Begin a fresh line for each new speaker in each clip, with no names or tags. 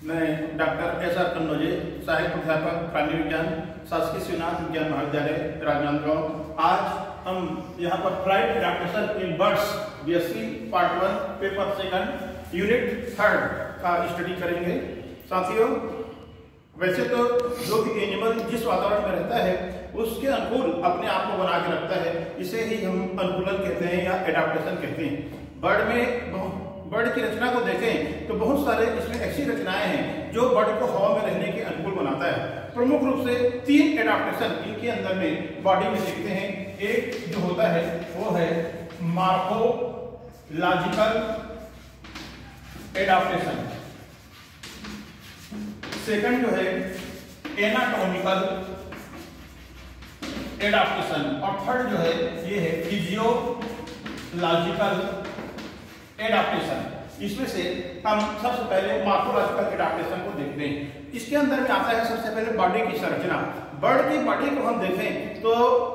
मैं doctor S R Kannauje, सहायक प्राध्यापक प्राणी विज्ञान, शासकीय शिवनाथ विज्ञान महाविद्यालय, राजनांदगांव। आज हम यहाँ पर flight adaptation in birds BSc part 1 paper 2 unit 3 का स्टडी करेंगे। साथियों, वैसे तो जो भी एनिमल जिस वातावरण में रहता है उसके अनुकूल अपने आप को बना के रखता है, इसे ही हम अनुकूलन कहते हैं या एडाप्टेशन कहते हैं। बर्ड की रचना को देखें तो बहुत सारे इसमें ऐसी रचनाएं हैं जो बर्ड को हवा में रहने के अनुकूल बनाता है। प्रमुख रूप से 3 एडाप्टेशन इनके अंदर में बॉडी में देखते हैं। एक जो होता है वो है मॉर्फोलॉजिकल एडाप्टेशन, सेकंड जो है एनाटॉमिकल एडाप्टेशन और थर्ड जो है ये है फिजियोलॉजिकल एडाप्टेशन। इसमें से हम सबसे पहले मॉर्फोलॉजिकल एडाप्टेशन को देखते हैं। इसके अंदर में आता है सबसे पहले बॉडी की संरचना। बर्ड की बॉडी को हम देखें तो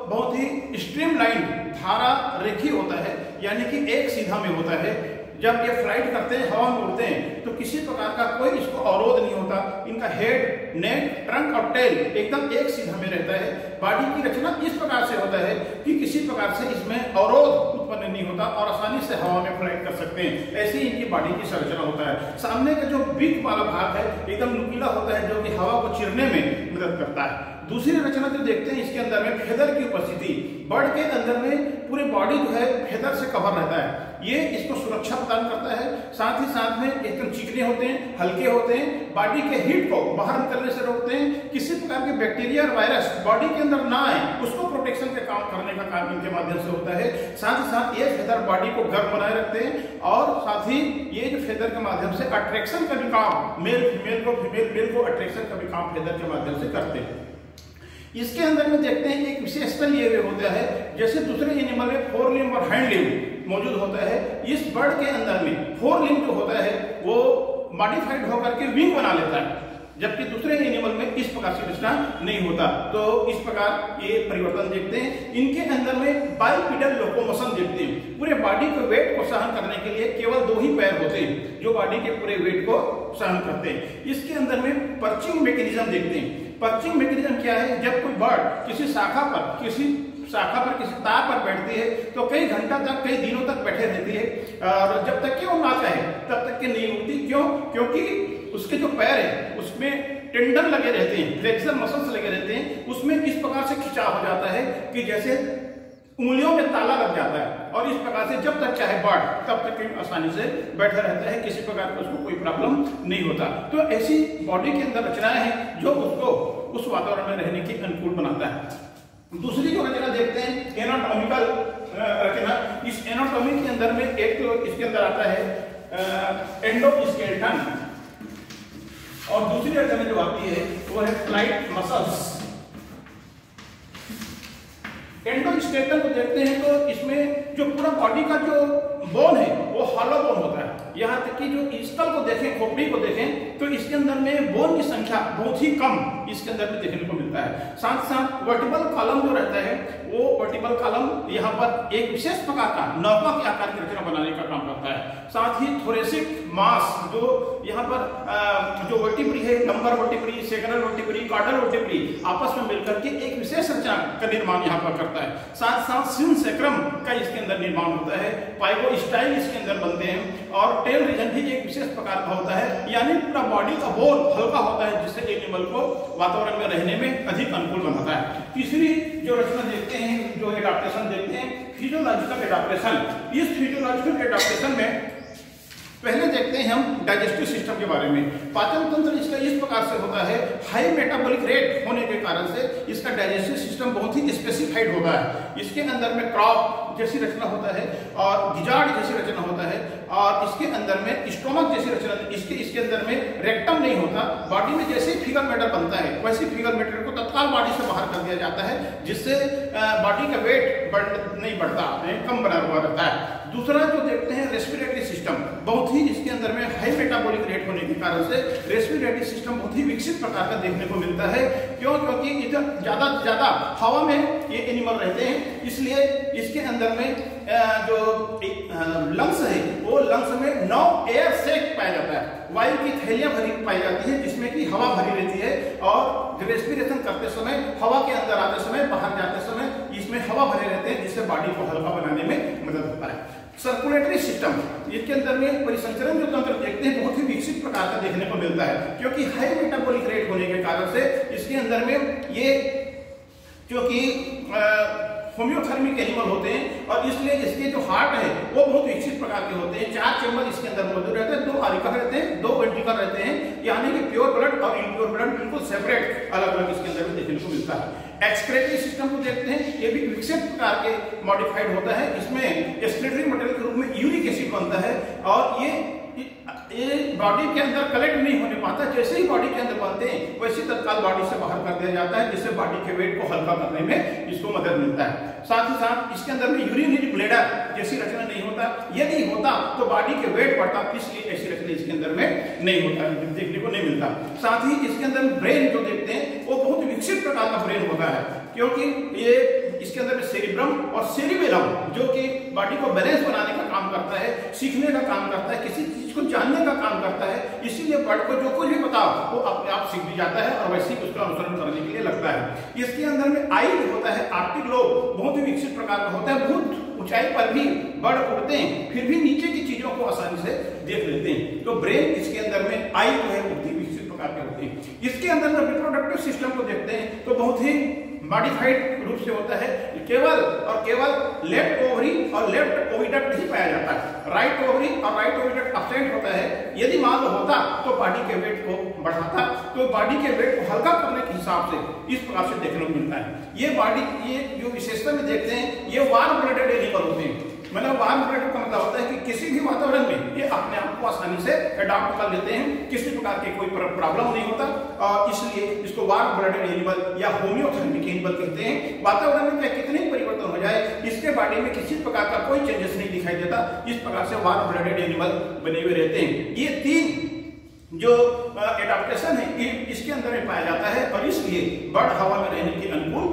बहुत ही स्ट्रीमलाइन धारा रेखी होता है, यानी कि एक सीधा में होता है। जब ये फ्लाइट करते हैं, हवा में उड़ते हैं, तो किसी प्रकार का कोई इसको अवरोध नहीं होता। इनका हेड, नेक, ट्रंक और टेल एकदम एक सीधा में रहता है। बॉडी की रचना इस प्रकार से होता है कि किसी प्रकार से इसमें अवरोध उत्पन्न नहीं होता और आसानी से हवा में फ्लाइट कर सकते हैं। ऐसी इनकी बॉडी की संरचना होता है। सामने का जो बीक वाला भाग है एकदम नुकीला होता है, जो कि हवा को चीरने में मदद करता है। दूसरी रचना जो देखते हैं इसके अंदर में फेदर की उपस्थिति। बर्ड के अंदर में पूरी बॉडी जो है फेदर से कवर रहता है। ये इसको सुरक्षा प्रदान करता है। साथ ही साथ में एकदम चिकने होते हैं, हल्के होते हैं, बॉडी के हीट को बाहर निकलने से रोकते हैं। किसी प्रकार के बैक्टीरिया और वायरस बॉडी के अंदर ना आए, उसको प्रोटेक्शन के काम करने का काम इनके माध्यम से होता है। साथ ही साथ ये फेदर बॉडी को गर्म बनाए रखते हैं और साथ ही ये जो फेदर के माध्यम से अट्रैक्शन का भी काम, मेल फीमेल को, फीमेल मेल को अट्रैक्शन का भी काम फेदर के माध्यम से करते हैं। इसके अंदर में देखते हैं एक विशेषता ये होता है, जैसे दूसरे एनिमल में 4 लिम्ब और हैंड लिम्ब मौजूद होता है, इस बर्ड के अंदर में 4 लिम्ब जो होता है वो मॉडिफाइड होकर के विंग बना लेता है, जबकि दूसरे एनिमल में इस प्रकार से रचना नहीं होता। तो इस प्रकार ये परिवर्तन देखते हैं। इनके अंदर में बाइपिडल लोकोमोशन देखते हैं। पूरे बॉडी के वेट को सहन करने के लिए केवल 2 ही पैर होते हैं जो बॉडी के पूरे वेट को सहन करते हैं। इसके अंदर में पर्चिंग मैकेनिज्म देखते हैं। पर्चिंग मैकेनिज्म क्या है? जब कोई बर्ड किसी शाखा पर किसी तार पर बैठती है तो कई घंटा तक, कई दिनों तक बैठे रहती है और जब तक कि वो ना चाहे तब तक कि नहीं उठती। क्यों? क्योंकि उसके जो पैर है उसमें टेंडन लगे रहते हैं, फ्लेक्सर मसल्स लगे रहते हैं। उसमें इस प्रकार से खिंचाव हो जाता है कि जैसे उंगलियों में ताला लग जाता है और इस प्रकार से जब तक चाहे बर्ड तब तक आसानी से बैठा रहता है, किसी प्रकार का उसको कोई प्रॉब्लम नहीं होता। तो ऐसी बॉडी के अंदर रचनाएं हैं जो उसको उस वातावरण में रहने के अनुकूल बनाता है। दूसरी जो रचना देखते हैं एनाटॉमिकल रचना। इस एनाटॉमी के अंदर में एक तो इसके अंदर आता है एंडोस्केलेटन और दूसरी रचना जो आती है वो है फ्लाइट मसल्स। एंडोस्केलेटन को देखते हैं तो इसमें जो पूरा बॉडी का जो बोन है वो हॉलो बोन होता है। यहाँ तक कि जो स्कल को देखें, खोपड़ी को देखें तो इसके अंदर में बोन की संख्या बहुत ही कम इसके अंदर में देखने को मिलता है। साथ साथ वर्टिबल कॉलम जो रहता है वो वर्टिबल कॉलम यहाँ पर एक विशेष प्रकार का नौका के आकार की रचना बनाने का काम करता है। साथ ही थोरेसिक मास जो यहाँ पर जो वर्टिब्री है, lumbar vertebrae, sacral vertebrae, caudal vertebrae आपस में मिलकर के एक विशेष रचना का निर्माण यहाँ पर करता है। साथ साथ सिनसेक्रम का इसके अंदर निर्माण होता है, पाइगोस्टाइल इसके अंदर बनते हैं और टेल रीजन भी एक विशेष प्रकार का होता है, यानी पूरा बॉडी का बोन हल्का होता है जिससे एनिमल को वातावरण में रहने में अधिक अनुकूल बनाता है। तीसरी जो रचना देखते हैं, जो एडाप्टेशन देखते हैं, फिजियोलॉजिकल एडाप्टेशन। इस फिजियोलॉजिकल एडाप्टेशन में पहले देखते हैं हम डाइजेस्टिव सिस्टम के बारे में। पाचन तंत्र इसका इस प्रकार से होता है, हाई मेटाबॉलिक रेट होने के कारण से इसका डाइजेस्टिव सिस्टम बहुत ही स्पेसिफाइड होता है। इसके अंदर में क्रॉप जैसी रचना होता है और गिजार्ड जैसी रचना होता है और इसके अंदर में स्टोमक जैसी रचना। इसके अंदर में रेक्टम नहीं होता। बॉडी में जैसे ही फिगर मैटर बनता है वैसे फिगर मैटर को तत्काल बॉडी से बाहर कर दिया जाता है, जिससे बॉडी का वेट नहीं बढ़ता, कम बना हुआ रहता है। दूसरा जो देखते हैं रेस्पिरेटरी सिस्टम, बहुत ही इसके अंदर में हाई मेटाबॉलिक रेट होने के कारण से रेस्पिरेटरी सिस्टम बहुत ही विकसित प्रकार का देखने को मिलता है। क्यों? क्योंकि इधर ज्यादा हवा में ये एनिमल रहते हैं, इसलिए इसके अंदर में जो लंग्स है वो लंग्स में 9 एयर सैक पाया जाता है, वायु की थैलियां भरी पाई जाती है जिसमें कि हवा भरी रहती है और रेस्पिरेशन करते समय, हवा के अंदर आते समय, बाहर जाते समय इसमें हवा भरे रहते हैं जिससे बॉडी को हल्का बनाने में मदद होता है। सर्कुलेटरी सिस्टम, इसके अंदर में परिसंचरण जो तंत्र देखते हैं बहुत ही विकसित प्रकार का देखने को मिलता है क्योंकि हाई मेटाबॉलिक रेट होने के कारण से इसके अंदर में ये जो कि होम्योथर्मिक एनिमल होते हैं और इसलिए इसके जो हार्ट है वो बहुत विकसित प्रकार के होते हैं। 4 चैम्बर इसके अंदर मौजूद रहते हैं, 2 आरिकल रहते हैं, 2 वेंट्रिकल रहते हैं, यानी कि प्योर ब्लड और इम्प्योर ब्लड बिल्कुल सेपरेट अलग अलग इसके अंदर में देखने को मिलता है। एक्सक्रेटरी सिस्टम को देखते हैं, ये भी विकसित प्रकार के मॉडिफाइड होता है। इसमें एक्सक्रेटरी मटेरियल के रूप में यूरिक एसिड बनता है और ये बॉडी के अंदर कलेक्ट नहीं होने पाता, जैसे ही बॉडी के अंदर बनते हैं वैसे तत्काल बॉडी से बाहर कर दिया जाता है जिससे बॉडी के वेट को हल्का करने में इसको मदद मिलता है। साथ ही साथ इसके अंदर में यूरिनरी ब्लैडर जैसी रचना नहीं होता, यदि होता तो बॉडी के वेट बढ़ता, इसलिए ऐसी रचना इसके अंदर में नहीं होता, देखने को नहीं मिलता। साथ ही इसके अंदर ब्रेन जो देखते हैं वो बहुत विकसित प्रकार का ब्रेन होता है क्योंकि ये इसके अंदर में सेरिब्रम और सेरिबेलम जो कि बॉडी को बैलेंस बनाने का काम करता है, सीखने का काम करता है, किसी चीज को जानने का काम करता है, इसीलिए बॉडी को जो कुछ भी बताओ वो अपने आप सीख भी जाता है और वैसे ही उसका अनुसरण करने के लिए लगता है। इसके अंदर में आई जो होता है, ऑप्टिक लोब बहुत ही विकसित प्रकार का होता है, बहुत ऊंचाई पर भी बढ़ उड़ते हैं फिर भी नीचे की चीजों को आसानी से देख लेते हैं। तो ब्रेन इसके अंदर में आई जो है बहुत ही विकसित प्रकार के होते हैं। इसके अंदर में रिप्रोडक्टिव सिस्टम को देखते हैं तो बहुत ही मॉडिफाइड रूप से होता है, केवल और केवल लेफ्ट ओवरी और लेफ्ट ओविडक्ट ही पाया जाता है, राइट ओवरी और राइट ओविडक्ट एब्सेंट होता है। यदि मान लो होता तो बॉडी के वेट को बढ़ाता, तो बॉडी के वेट को हल्का करने के हिसाब से इस प्रकार से देखने को मिलता है। ये बॉडी, ये जो विशेषता में देखते हैं ये वार्म ब्लडेड एनिमल होते हैं। मतलब वार्म ब्लडेड का मतलब होता है कि किसी भी वातावरण में ये अपने आप को आसानी से अडॉप्ट कर लेते हैं, किसी प्रकार के कोई प्रॉब्लम नहीं होता और इसलिए इसको वार्म ब्लडेड एनिमल या होम्योथर्मिक एनिमल कहते हैं। वातावरण में चाहे कितने परिवर्तन हो जाए इसके बॉडी में किसी प्रकार का कोई चेंजेस नहीं दिखाई देता, इस प्रकार से वार्म ब्लडेड एनिमल बने हुए रहते हैं। ये 3 जो एडाप्टेशन है ये इसके अंदर में पाया जाता है और इसलिए बर्ड हवा में रहने के अनुकूल